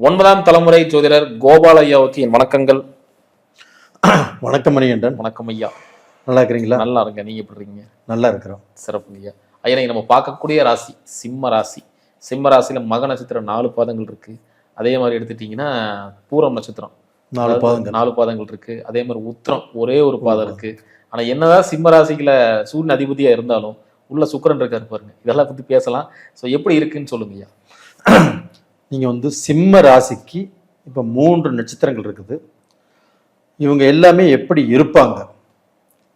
9ஆம் தலைமுறை ஜோதிடர் கோபால் ஐயாவுக்கு என் வணக்கங்கள். வணக்கம் மணிகண்டன். வணக்கம் ஐயா. நல்லா இருக்கிறீங்களா? நல்லா இருங்க. நீங்க எப்படி இருக்கீங்க? நல்லா இருக்கிறோம். சிறப்பு ஐயா. ஐயா, நம்ம பார்க்கக்கூடிய ராசி சிம்ம ராசி. சிம்ம ராசியில மக நட்சத்திரம் 4 பாதங்கள் இருக்கு. அதே மாதிரி எடுத்துட்டீங்கன்னா பூரம் நட்சத்திரம் 4 பாதங்கள் இருக்கு. அதே மாதிரி உத்திரம் ஒரே ஒரு பாதம் இருக்கு. ஆனா என்னதான் சிம்ம ராசிக்குல சூரியன் அதிபதியா இருந்தாலும் உள்ள சுக்கிரன் இருக்காரு பாருங்க. இதெல்லாம் பத்தி பேசலாம். ஸோ எப்படி இருக்குன்னு சொல்லுங்க ஐயா. நீங்க சிம்ம ராசிக்கு இப்ப 3 நட்சத்திரங்கள் இருக்குது. இவங்க எல்லாமே எப்படி இருப்பாங்க?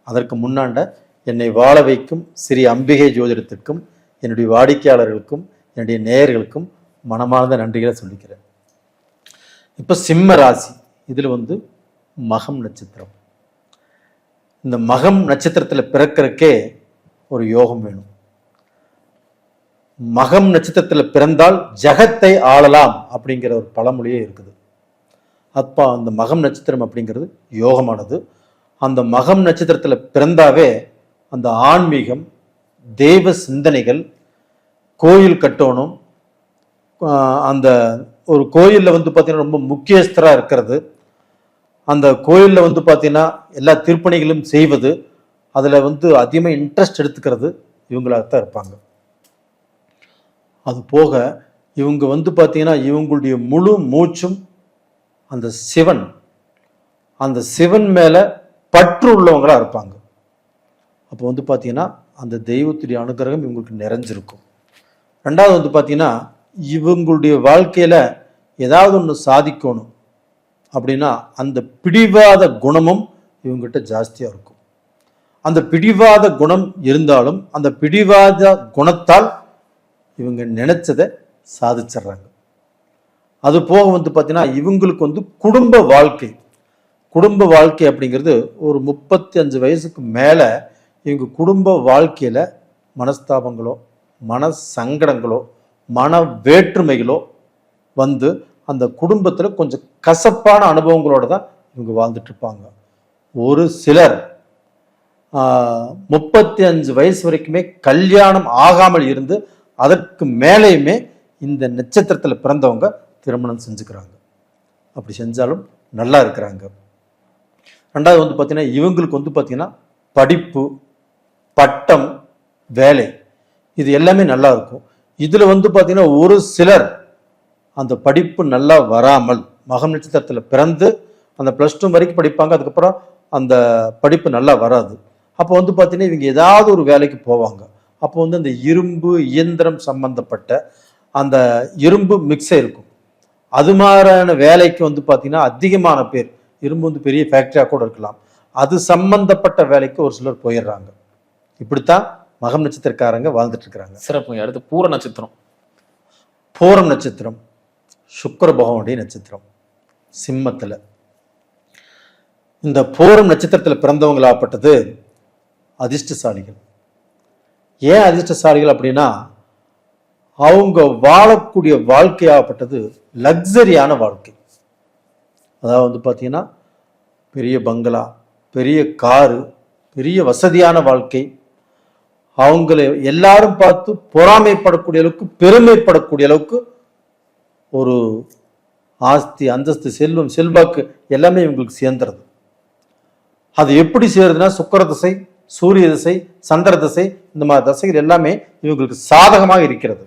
அதற்கு முன்னாண்ட என்னை வாழ வைக்கும் ஸ்ரீ அம்பிகை ஜோதிடத்திற்கும் என்னுடைய வாடிக்கையாளர்களுக்கும் என்னுடைய நேயர்களுக்கும் மனமார்ந்த நன்றிகளை சொல்லிக்கிறேன். இப்ப சிம்ம ராசி இதுல மகம் நட்சத்திரம். இந்த மகம் நட்சத்திரத்துல பிறக்கிறதுக்கே ஒரு யோகம் வேணும். மகம் நட்சத்திரத்தில் பிறந்தால் ஜகத்தை ஆளலாம் அப்படிங்கிற ஒரு பழமொழியே இருக்குது. அப்போ அந்த மகம் நட்சத்திரம் அப்படிங்கிறது யோகமானது. அந்த மகம் நட்சத்திரத்தில் பிறந்தாவே அந்த ஆன்மீகம், தெய்வ சிந்தனைகள், கோயில் கட்டணும், அந்த ஒரு கோயிலில் பார்த்தீங்கன்னா ரொம்ப முக்கியஸ்தராக இருக்கிறது, அந்த கோயிலில் பார்த்தீங்கன்னா எல்லா திருப்பணிகளும் செய்வது, அதில் அதிகமாக இன்ட்ரெஸ்ட் எடுத்துக்கிறது இவங்களாகத்தான் இருப்பாங்க. அது போக இவங்க பார்த்தீங்கன்னா இவங்களுடைய முழு மூச்சும் அந்த சிவன் மேல பற்று உள்ளவங்களா இருப்பாங்க. அப்போ பார்த்தீங்கன்னா அந்த தெய்வத்துடைய அனுகிரகம் இவங்களுக்கு நிறைஞ்சிருக்கும். ரெண்டாவது பார்த்தீங்கன்னா இவங்களுடைய வாழ்க்கையில ஏதாவது ஒன்று சாதிக்கணும் அப்படின்னா அந்த பிடிவாத குணமும் இவங்ககிட்ட ஜாஸ்தியா இருக்கும். அந்த பிடிவாத குணம் இருந்தாலும் அந்த பிடிவாத குணத்தால் இவங்க நினைச்சதை சாதிச்சிடுறாங்க. அது போக பார்த்தீங்கன்னா இவங்களுக்கு குடும்ப வாழ்க்கை அப்படிங்கிறது ஒரு 35 வயசுக்கு மேல இவங்க குடும்ப வாழ்க்கையில மனஸ்தாபங்களோ, மன சங்கடங்களோ, மன வேற்றுமைகளோ அந்த குடும்பத்துல கொஞ்சம் கசப்பான அனுபவங்களோட தான் இவங்க வாழ்ந்துட்டு இருப்பாங்க. ஒரு சிலர் 35 வயசு வரைக்குமே கல்யாணம் ஆகாமல் இருந்து அதற்கு மேலேயுமே இந்த நட்சத்திரத்தில் பிறந்தவங்க திருமணம் செஞ்சுக்கிறாங்க. அப்படி செஞ்சாலும் நல்லா இருக்கிறாங்க. ரெண்டாவது பார்த்தீங்கன்னா இவங்களுக்கு பார்த்தீங்கன்னா படிப்பு, பட்டம், வேலை இது எல்லாமே நல்லா இருக்கும். இதுல பார்த்தீங்கன்னா ஒரு சிலர் அந்த படிப்பு நல்லா வராமல் மகம் நட்சத்திரத்தில் பிறந்து அந்த +2 வரைக்கும் படிப்பாங்க. அதுக்கப்புறம் அந்த படிப்பு நல்லா வராது. அப்போ பார்த்தீங்கன்னா இவங்க ஏதாவது ஒரு வேலைக்கு போவாங்க. அப்போ அந்த இரும்பு இயந்திரம் சம்பந்தப்பட்ட அந்த இரும்பு மிக்ஸே இருக்கும். அது மாதிரியான வேலைக்கு பார்த்தீங்கன்னா அதிகமான பேர் இரும்பு பெரிய ஃபேக்டரியா கூட இருக்கலாம். அது சம்பந்தப்பட்ட வேலைக்கு ஒரு சிலர் போயிடுறாங்க. இப்படித்தான் மகம் நட்சத்திரக்காரங்க வாழ்ந்துட்டு இருக்கிறாங்க. சிறப்பு. அடுத்து பூர நட்சத்திரம். பூரம் நட்சத்திரம் சுக்கிர பகவானுடைய நட்சத்திரம் சிம்மத்துல. இந்த பூரம் நட்சத்திரத்துல பிறந்தவங்களாப்பட்டது அதிர்ஷ்டசாலிகள். ஏன் அதிர்ஷ்டசாலிகள் அப்படின்னா அவங்க வாழக்கூடிய வாழ்க்கையாகப்பட்டது லக்ஸரியான வாழ்க்கை. அதாவது பார்த்தீங்கன்னா பெரிய பங்களா, பெரிய காரு, பெரிய வசதியான வாழ்க்கை. அவங்களை எல்லாரும் பார்த்து பொறாமைப்படக்கூடிய அளவுக்கு, பெருமைப்படக்கூடிய அளவுக்கு ஒரு ஆஸ்தி, அந்தஸ்து, செல்வம், செல்வாக்கு எல்லாமே இவங்களுக்கு சேர்ந்துறது. அது எப்படி சேருதுன்னா சுக்கிர திசை, சூரிய திசை, சந்திர திசை, இந்த மாதிரி திசைகள் எல்லாமே இவங்களுக்கு சாதகமாக இருக்கிறது.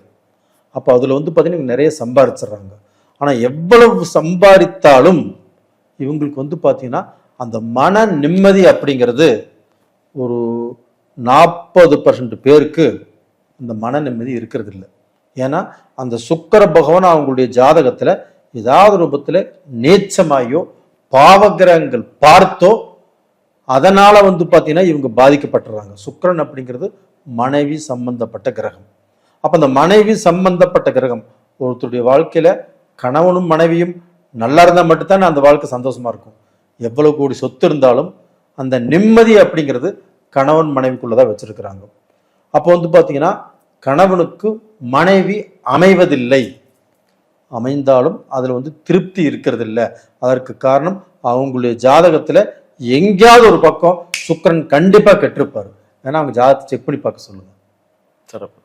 அப்போ அதுல பார்த்தீங்கன்னா நிறைய சம்பாதிச்சிடுறாங்க. ஆனா எவ்வளவு சம்பாதித்தாலும் இவங்களுக்கு பார்த்தீங்கன்னா அந்த மன நிம்மதி அப்படிங்கிறது ஒரு 40% பேருக்கு இந்த மன நிம்மதி இருக்கிறது இல்லை. ஏன்னா அந்த சுக்கிர பகவான் அவங்களுடைய ஜாதகத்துல ஏதாவது ரூபத்துல நேச்சமாயோ பாவகிரகங்கள் பார்த்தோ அதனால பார்த்தீங்கன்னா இவங்க பாதிக்கப்பட்டுறாங்க. சுக்கிரன் அப்படிங்கிறது மனைவி சம்பந்தப்பட்ட கிரகம். அப்ப அந்த மனைவி சம்பந்தப்பட்ட கிரகம் ஒருத்தருடைய வாழ்க்கையில கணவனும் மனைவியும் நல்லா இருந்தா மட்டும்தான் அந்த வாழ்க்கை சந்தோஷமா இருக்கும். எவ்வளவு கோடி சொத்து இருந்தாலும் அந்த நிம்மதி அப்படிங்கிறது கணவன் மனைவிக்குள்ளதான் வச்சிருக்கிறாங்க. அப்போ பார்த்தீங்கன்னா கணவனுக்கு மனைவி அமைவதில்லை, அமைந்தாலும் அதுல திருப்தி இருக்கிறது இல்லை. அதற்கு காரணம் அவங்களுடைய ஜாதகத்துல எங்கேயாவது ஒரு பக்கம் சுக்கிரன் கண்டிப்பா கெட்டிருப்பாரு. ஏன்னா அவங்க ஜாதகத்தை செக் பண்ணி பார்க்க சொல்லுங்க. சிறப்பு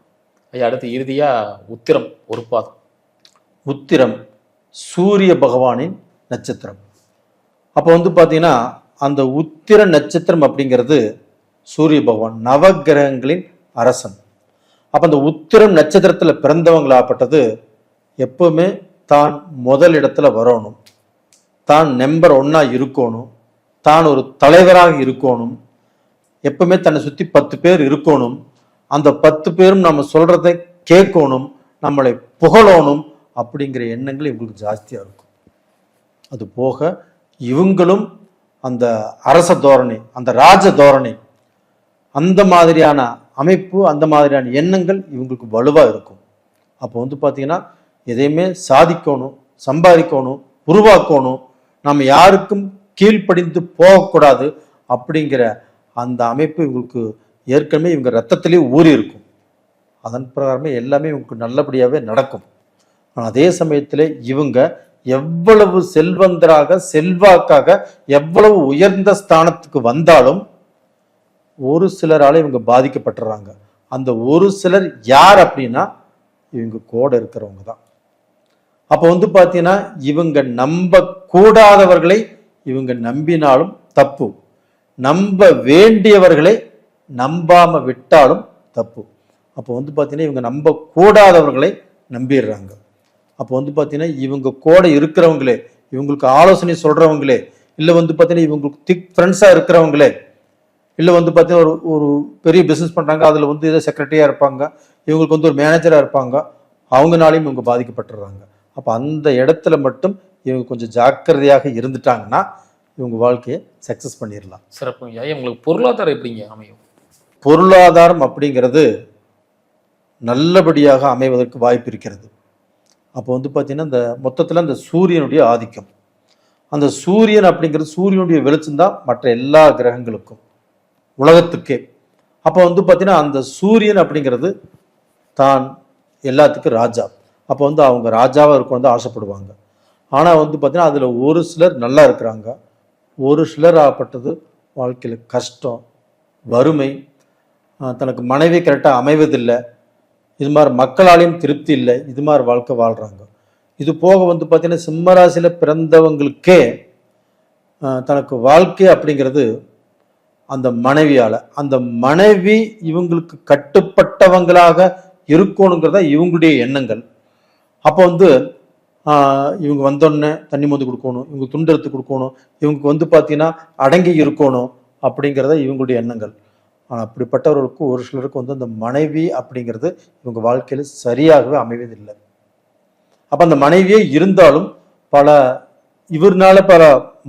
ஐயா. அடுத்து இறுதியா உத்திரம் ஒரு பாதம். உத்திரம் சூரிய பகவானின் நட்சத்திரம். அப்போ வந்து பார்த்தீங்கன்னா அந்த உத்திர நட்சத்திரம் அப்படிங்கிறது சூரிய பகவான் நவகிரகங்களின் அரசன். அப்போ அந்த உத்திரம் நட்சத்திரத்தில் பிறந்தவங்களாப்பட்டது எப்பவுமே தான் முதல் இடத்துல வரணும், தான் நம்பர் 1 இருக்கணும், தான் ஒரு தலைவராக இருக்கணும், எப்பவுமே தன்னை சுற்றி 10 பேர் இருக்கணும், அந்த 10 பேரும் நம்ம சொல்றதை கேட்கணும், நம்மளை புகழணும் அப்படிங்கிற எண்ணங்கள் இவங்களுக்கு ஜாஸ்தியாக இருக்கும். அது போக இவங்களும் அந்த அரச தோரணை, அந்த ராஜ தோரணை, அந்த மாதிரியான அமைப்பு, அந்த மாதிரியான எண்ணங்கள் இவங்களுக்கு வலுவாக இருக்கும். அப்போ வந்து பார்த்தீங்கன்னா எதையுமே சாதிக்கணும், சம்பாதிக்கணும், உருவாக்கணும், நம்ம யாருக்கும் கீழ்ப்படிந்து போகக்கூடாது அப்படிங்கிற அந்த அமைப்பு இவங்களுக்கு ஏற்கனவே இவங்க ரத்தத்திலே ஊறி இருக்கும். அதன் பிரகாரமே எல்லாமே இவங்களுக்கு நல்லபடியாகவே நடக்கும். ஆனால் அதே சமயத்தில் இவங்க எவ்வளவு செல்வந்தராக செல்வாக்காக எவ்வளவு உயர்ந்த ஸ்தானத்துக்கு வந்தாலும் ஒரு சிலரால இவங்க பாதிக்கப்பட்டுறாங்க. அந்த ஒரு சிலர் யார் அப்படின்னா இவங்க கூட இருக்கிறவங்க தான். அப்போ வந்து பார்த்தீங்கன்னா இவங்க நம்ப கூடாதவர்களை இவங்க நம்பினாலும் தப்பு, நம்ப வேண்டியவர்களை நம்பாம விட்டாலும் தப்பு. அப்போ வந்து பார்த்தீங்கன்னா இவங்க நம்ப கூடாதவர்களை நம்பிடுறாங்க. அப்போ வந்து பார்த்தீங்கன்னா இவங்க கூட இருக்கிறவங்களே, இவங்களுக்கு ஆலோசனை சொல்றவங்களே, இல்லை வந்து பார்த்தீங்கன்னா இவங்களுக்கு திக் ஃப்ரெண்ட்ஸாக இருக்கிறவங்களே, இல்லை வந்து பார்த்தீங்கன்னா ஒரு பெரிய பிஸ்னஸ் பண்ணுறாங்க, அதில் வந்து ஏதோ செக்ரட்டரியாக இருப்பாங்க, இவங்களுக்கு வந்து ஒரு மேனேஜராக இருப்பாங்க, அவங்கனாலையும் இவங்க பாதிக்கப்பட்டுறாங்க. அப்போ அந்த இடத்துல மட்டும் இவங்க கொஞ்சம் ஜாக்கிரதையாக இருந்துட்டாங்கன்னா இவங்க வாழ்க்கையை சக்ஸஸ் பண்ணிடலாம். சிறப்புங்க. உங்களுக்கு பொருளாதாரம் எப்படிங்க அமையும்? பொருளாதாரம் அப்படிங்கிறது நல்லபடியாக அமைவதற்கு வாய்ப்பு இருக்கிறது. அப்போ வந்து பார்த்தீங்கன்னா இந்த மொத்தத்தில் அந்த சூரியனுடைய ஆதிக்கம், அந்த சூரியன் அப்படிங்கிறது சூரியனுடைய வெளிச்சம் தான் மற்ற எல்லா கிரகங்களுக்கும், உலகத்துக்கே. அப்போ வந்து பார்த்தீங்கன்னா அந்த சூரியன் அப்படிங்கிறது தான் எல்லாத்துக்கும் ராஜா. அப்போ வந்து அவங்க ராஜாவாக இருக்கணும் ஆசைப்படுவாங்க. ஆனால் வந்து பார்த்தீங்கன்னா அதில் ஒரு சிலர் நல்லா இருக்கிறாங்க, ஒரு சிலர் ஆகப்பட்டது வாழ்க்கையில் கஷ்டம், வறுமை, தனக்கு மனைவி கரெக்டாக அமைவதில்லை, இது மாதிரி மக்களாலையும் திருப்தி இல்லை, இது மாதிரி வாழ்க்கை வாழ்கிறாங்க. இது போக வந்து பார்த்தீங்கன்னா சிம்மராசியில் பிறந்தவங்களுக்கே தனக்கு வாழ்க்கை அப்படிங்கிறது அந்த மனைவியால், அந்த மனைவி இவங்களுக்கு கட்டுப்பட்டவங்களாக இருக்கணுங்கிறத இவங்களுடைய எண்ணங்கள். அப்போ வந்து இவங்க வந்தோடனே தண்ணி மொந்து கொடுக்கணும், இவங்க துண்டு எடுத்து கொடுக்கணும், இவங்களுக்கு வந்து பார்த்தீங்கன்னா அடங்கி இருக்கணும் அப்படிங்கிறத இவங்களுடைய எண்ணங்கள். ஆனால் அப்படிப்பட்டவர்களுக்கு ஒரு சிலருக்கு வந்து அந்த மனைவி அப்படிங்கிறது இவங்க வாழ்க்கையில் சரியாகவே அமைவதில்லை. அப்போ அந்த மனைவியே இருந்தாலும் இவர்னால பல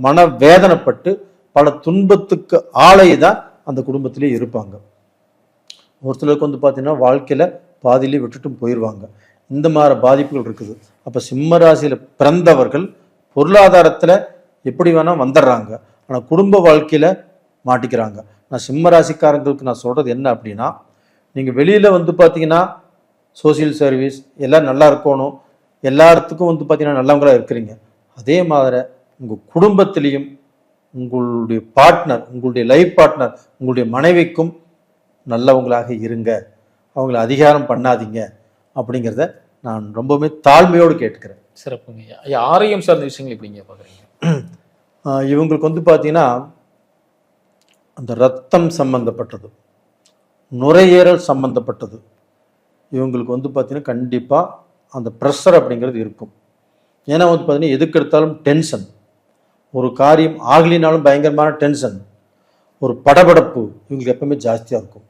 மன வேதனைப்பட்டு பல துன்பத்துக்கு ஆளையை தான் அந்த குடும்பத்திலே இருப்பாங்க. ஒரு சிலருக்கு வந்து பார்த்தீங்கன்னா வாழ்க்கையில் பாதியிலே விட்டுட்டும் போயிடுவாங்க. இந்த மாதிரி பாதிப்புகள் இருக்குது. அப்போ சிம்ம ராசியில் பிறந்தவர்கள் பொருளாதாரத்தில் எப்படி வேணால் வந்துடுறாங்க, ஆனால் குடும்ப வாழ்க்கையில் மாட்டிக்கிறாங்க. நான் சிம்ம ராசிக்காரங்களுக்கு நான் சொல்கிறது என்ன அப்படின்னா, நீங்கள் வெளியில் வந்து பார்த்தீங்கன்னா சோசியல் சர்வீஸ் எல்லாம் நல்லா இருக்கணும், எல்லாத்துக்கும் வந்து பார்த்தீங்கன்னா நல்லவங்களாக இருக்கிறீங்க. அதே மாதிரி உங்கள் குடும்பத்திலையும் உங்களுடைய பார்ட்னர், உங்களுடைய லைஃப் பார்ட்னர், உங்களுடைய மனைவிக்கும் நல்லவங்களாக இருங்க, அவங்கள அதிகாரம் பண்ணாதீங்க அப்படிங்கிறத நான் ரொம்பவுமே தாழ்மையோடு கேட்டுக்கிறேன். சிறப்புங்க. ஆரோக்கியம் சார்ந்த விஷயங்கள் எப்படிங்க பார்க்குறீங்க? இவங்களுக்கு வந்து பார்த்தீங்கன்னா அந்த ரத்தம் சம்பந்தப்பட்டது, நுரையீரல் சம்பந்தப்பட்டது, இவங்களுக்கு வந்து பார்த்தீங்கன்னா கண்டிப்பாக அந்த ப்ரெஷர் அப்படிங்கிறது இருக்கும். ஏன்னா வந்து பார்த்தீங்கன்னா எதுக்கு எடுத்தாலும் டென்ஷன், ஒரு காரியம் ஆகலினாலும் பயங்கரமான டென்ஷன், ஒரு படபடப்பு இவங்களுக்கு எப்பவுமே ஜாஸ்தியாக இருக்கும்.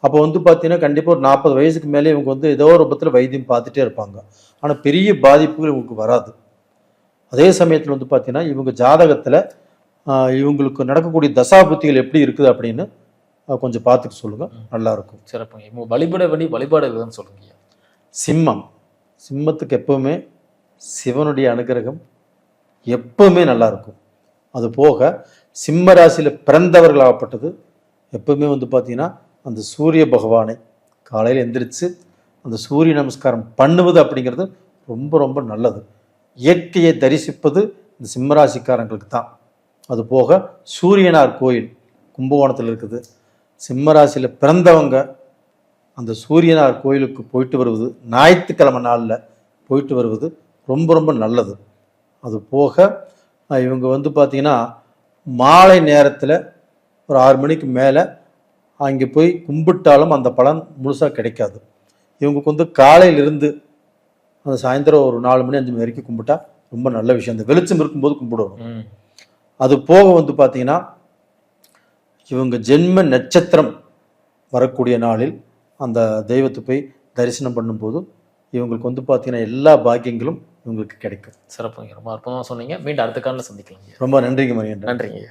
அப்போ வந்து பார்த்தீங்கன்னா கண்டிப்பாக ஒரு 40 வயசுக்கு மேலே இவங்க வந்து ஏதோ ஒரு ரூபத்தில் வைத்தியம் பார்த்துட்டே இருப்பாங்க. ஆனால் பெரிய பாதிப்புகள் இவங்களுக்கு வராது. அதே சமயத்தில் வந்து பார்த்தீங்கன்னா இவங்க ஜாதகத்தில் இவங்களுக்கு நடக்கக்கூடிய தசாபுத்திகள் எப்படி இருக்குது அப்படின்னு கொஞ்சம் பார்த்துக்க சொல்லுங்கள், நல்லாயிருக்கும். சிறப்புங்க. இப்போ வழிபட வேண்டிய வழிபாடு இருக்குதுன்னு சொல்லுங்க. சிம்மத்துக்கு எப்பவுமே சிவனுடைய அனுகிரகம் எப்பவுமே நல்லா இருக்கும். அது போக சிம்ம ராசியில் பிறந்தவர்களாகப்பட்டது எப்பவுமே வந்து பார்த்தீங்கன்னா அந்த சூரிய பகவானை காலையில் எந்திரிச்சு அந்த சூரிய நமஸ்காரம் பண்ணுவது அப்படிங்கிறது ரொம்ப ரொம்ப நல்லது. இயற்கையை தரிசிப்பது இந்த சிம்மராசிக்காரங்களுக்கு தான். அது போக சூரியனார் கோயில் கும்பகோணத்தில் இருக்குது. சிம்மராசியில் பிறந்தவங்க அந்த சூரியனார் கோயிலுக்கு போயிட்டு வருவது, ஞாயிற்றுக்கிழமை நாளில் போயிட்டு வருவது ரொம்ப ரொம்ப நல்லது. அது போக இவங்க வந்து பார்த்தீங்கன்னா மாலை நேரத்தில் ஒரு 6 மணிக்கு மேலே அங்கே போய் கும்பிட்டாலும் அந்த பலன் முழுசாக கிடைக்காது. இவங்களுக்கு வந்து காலையிலிருந்து அந்த சாயந்தரம் ஒரு 4 மணி 5 மணி வரைக்கும் கும்பிட்டா ரொம்ப நல்ல விஷயம். அந்த வெளிச்சம் இருக்கும்போது கும்பிடணும். அது போக வந்து பார்த்தீங்கன்னா இவங்க ஜென்ம நட்சத்திரம் வரக்கூடிய நாளில் அந்த தெய்வத்தை போய் தரிசனம் பண்ணும்போது இவங்களுக்கு வந்து பார்த்தீங்கன்னா எல்லா பாக்கியங்களும் இவங்களுக்கு கிடைக்கும். சிறப்புங்க. ரொம்ப அற்புதமாக சொன்னீங்க. மீண்டும் அடுத்த காலில் சந்திக்கலாம். ரொம்ப நன்றிங்க மணிகண்டன். நன்றிங்க.